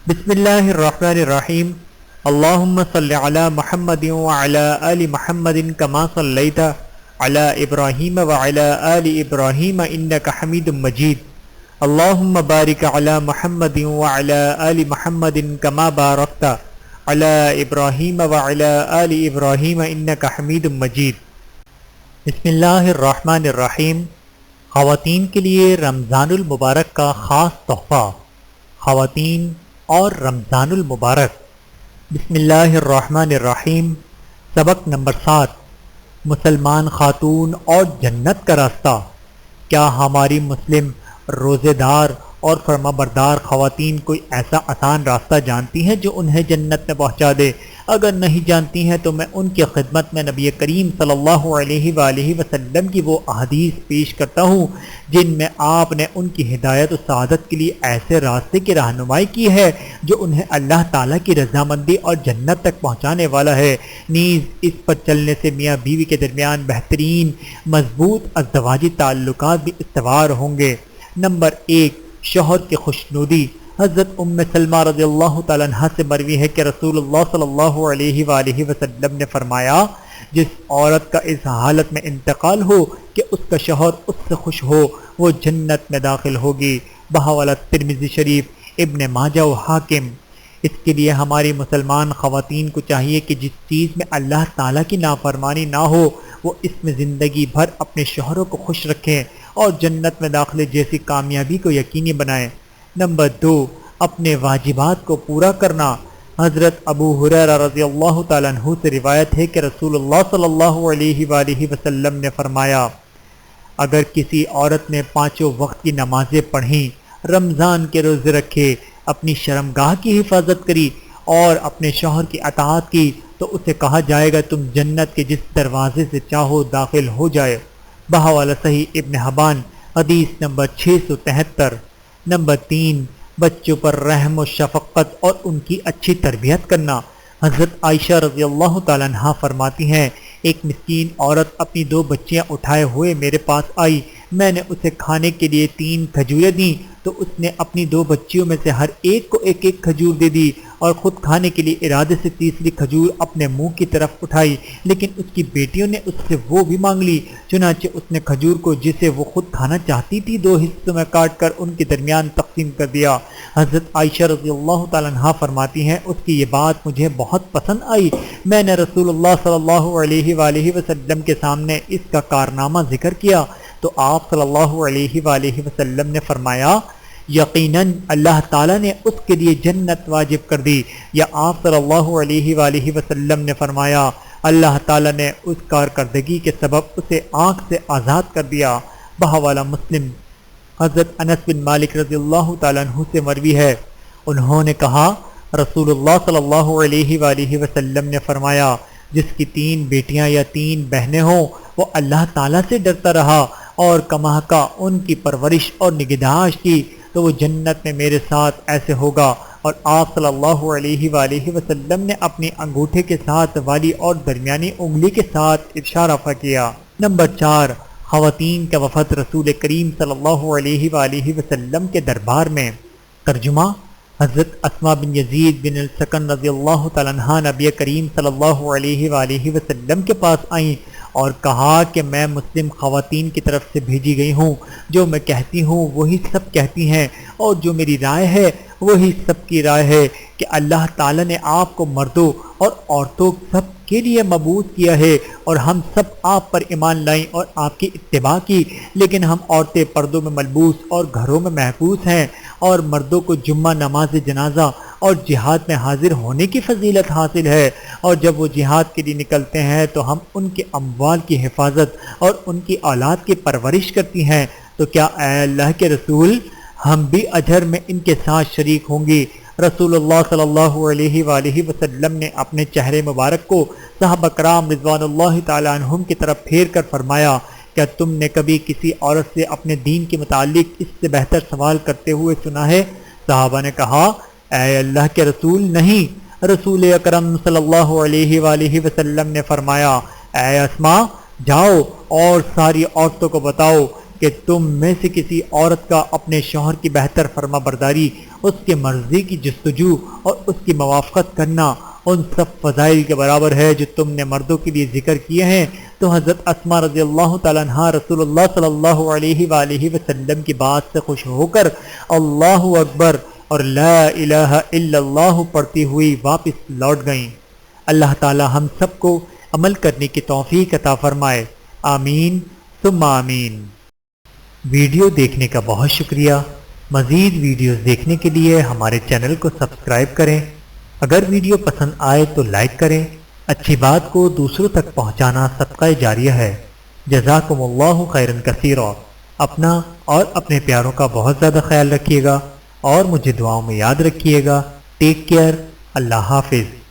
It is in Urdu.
بسم اللہ الرحمن الرحیم اللہم صلی علی محمد وعلی آل محمد کما صلیت علی ابراہیم وعلی آل ابراہیم انک حمید مجید اللہم بارک علی محمد وعلی آل محمد کما بارکت علی ابراہیم وعلی آل ابراہیم انک حمید مجید۔ بسم اللہ الرحمن الرحیم۔ خواتین کے لیے رمضان المبارک کا خاص تحفہ۔ خواتین اور رمضان المبارک۔ بسم اللہ الرحمن الرحیم۔ سبق نمبر 7، مسلمان خاتون اور جنت کا راستہ۔ کیا ہماری مسلم روزے دار اور فرما بردار خواتین کوئی ایسا آسان راستہ جانتی ہیں جو انہیں جنت میں پہنچا دے؟ اگر نہیں جانتی ہیں تو میں ان کی خدمت میں نبی کریم صلی اللہ علیہ وآلہ وسلم کی وہ احادیث پیش کرتا ہوں جن میں آپ نے ان کی ہدایت و سعادت کے لیے ایسے راستے کی رہنمائی کی ہے جو انہیں اللہ تعالیٰ کی رضامندی اور جنت تک پہنچانے والا ہے۔ نیز اس پر چلنے سے میاں بیوی کے درمیان بہترین مضبوط ازدواجی تعلقات بھی استوار ہوں گے۔ نمبر 1، شوہر کی خوشنودی۔ حضرت ام سلمہ رضی اللہ تعالیٰ عنہ سے مروی ہے کہ رسول اللہ صلی اللہ علیہ وآلہ وسلم نے فرمایا، جس عورت کا اس حالت میں انتقال ہو کہ اس کا شوہر اس سے خوش ہو وہ جنت میں داخل ہوگی۔ بحوالہ ترمذی شریف، ابن ماجہ و حاکم۔ اس کے لیے ہماری مسلمان خواتین کو چاہیے کہ جس چیز میں اللہ تعالیٰ کی نافرمانی نہ ہو وہ اس میں زندگی بھر اپنے شوہروں کو خوش رکھیں اور جنت میں داخلے جیسی کامیابی کو یقینی بنائیں۔ نمبر 2، اپنے واجبات کو پورا کرنا۔ حضرت ابو ہریرہ رضی اللہ تعالیٰ عنہ سے روایت ہے کہ رسول اللہ صلی اللہ علیہ وآلہ وسلم نے فرمایا، اگر کسی عورت نے 5 وقت کی نمازیں پڑھیں، رمضان کے روزے رکھے، اپنی شرمگاہ کی حفاظت کری اور اپنے شوہر کی اطاعت کی تو اسے کہا جائے گا تم جنت کے جس دروازے سے چاہو داخل ہو جائے۔ بحوالہ صحیح ابن حبان، حدیث نمبر 673۔ نمبر 3، بچوں پر رحم و شفقت اور ان کی اچھی تربیت کرنا۔ حضرت عائشہ رضی اللہ تعالیٰ عنہ فرماتی ہیں، ایک مسکین عورت اپنی 2 بچیاں اٹھائے ہوئے میرے پاس آئی، میں نے اسے کھانے کے لیے 3 کھجوریں دیں تو اس نے اپنی 2 بچیوں میں سے ہر ایک کو ایک ایک کھجور دے دی اور خود کھانے کے لیے ارادے سے تیسری کھجور اپنے منہ کی طرف اٹھائی، لیکن اس کی بیٹیوں نے اس سے وہ بھی مانگ لی، چنانچہ اس نے کھجور کو جسے وہ خود کھانا چاہتی تھی 2 حصوں میں کاٹ کر ان کے درمیان تقسیم کر دیا۔ حضرت عائشہ رضی اللہ تعالیٰ عنہ فرماتی ہیں، اس کی یہ بات مجھے بہت پسند آئی، میں نے رسول اللہ صلی اللہ علیہ وآلہ وسلم کے سامنے اس کا کارنامہ ذکر کیا تو آپ صلی اللہ علیہ وآلہ وسلم نے فرمایا، یقیناً اللہ تعالیٰ نے اس کے لیے جنت واجب کر دی، یا آپ صلی اللہ علیہ وآلہ وسلم نے فرمایا اللہ تعالیٰ نے اس کارکردگی کے سبب اسے آنکھ سے آزاد کر دیا۔ بحوالہ مسلم، حضرت انس بن مالک رضی اللہ تعالیٰ عنہ سے مروی ہے، انہوں نے کہا رسول اللہ صلی اللہ علیہ وآلہ وسلم نے فرمایا، جس کی 3 بیٹیاں یا 3 بہنیں ہوں وہ اللہ تعالیٰ سے ڈرتا رہا اور کما کا ان کی پرورش اور نگہداشت کی تو وہ جنت میں میرے ساتھ ایسے ہوگا۔ اور آپ صلی اللہ علیہ وآلہ وسلم نے اپنی انگوٹھے کے ساتھ والی اور درمیانی انگلی کے ساتھ ارشاد کیا۔ نمبر 4، خواتین کا وفد رسول کریم صلی اللہ علیہ وآلہ وسلم کے دربار میں۔ ترجمہ، حضرت اسماء بن یزید بن السکن رضی اللہ تعالیٰ عنہ نبی کریم صلی اللہ علیہ وآلہ وسلم کے پاس آئیں اور کہا کہ میں مسلم خواتین کی طرف سے بھیجی گئی ہوں، جو میں کہتی ہوں وہی سب کہتی ہیں اور جو میری رائے ہے وہی سب کی رائے ہے کہ اللہ تعالیٰ نے آپ کو مردوں اور عورتوں سب کے لیے مبعوث کیا ہے اور ہم سب آپ پر ایمان لائیں اور آپ کی اتباع کی، لیکن ہم عورتیں پردوں میں ملبوس اور گھروں میں محبوس ہیں، اور مردوں کو جمعہ نماز جنازہ اور جہاد میں حاضر ہونے کی فضیلت حاصل ہے، اور جب وہ جہاد کے لیے نکلتے ہیں تو ہم ان کے اموال کی حفاظت اور ان کی اولاد کی پرورش کرتی ہیں، تو کیا اے اللہ کے رسول ہم بھی اجر میں ان کے ساتھ شریک ہوں گی؟ رسول اللہ صلی اللہ علیہ وآلہ وسلم نے اپنے چہرے مبارک کو صحابہ کرام رضوان اللہ تعالیٰ عنہم کی طرف پھیر کر فرمایا، کیا تم نے کبھی کسی عورت سے اپنے دین کے متعلق اس سے بہتر سوال کرتے ہوئے سنا ہے؟ صحابہ نے کہا، اے اللہ کے رسول نہیں۔ رسول اکرم صلی اللہ علیہ وآلہ وسلم نے فرمایا، اے اسماء، جاؤ اور ساری عورتوں کو بتاؤ کہ تم میں سے کسی عورت کا اپنے شوہر کی بہتر فرما برداری، اس کے مرضی کی جستجو اور اس کی موافقت کرنا ان سب فضائل کے برابر ہے جو تم نے مردوں کے لیے ذکر کیے ہیں۔ تو حضرت اسماء رضی اللہ تعالیٰ عنہا رسول اللہ صلی اللہ علیہ وآلہ وسلم کی بات سے خوش ہو کر اللہ اکبر اور لا الہ الا اللہ پڑھتی ہوئی واپس لوٹ گئیں۔ اللہ تعالی ہم سب کو عمل کرنے کی توفیق عطا فرمائے، آمین ثم آمین۔ ویڈیو دیکھنے کا بہت شکریہ۔ مزید ویڈیوز دیکھنے کے لیے ہمارے چینل کو سبسکرائب کریں۔ اگر ویڈیو پسند آئے تو لائک کریں۔ اچھی بات کو دوسروں تک پہنچانا صدقہ جاریہ ہے۔ جزاکم اللہ خیرا کثیرا۔ اپنا اور اپنے پیاروں کا بہت زیادہ خیال رکھیے گا اور مجھے دعاؤں میں یاد رکھیے گا۔ Take care. اللہ حافظ۔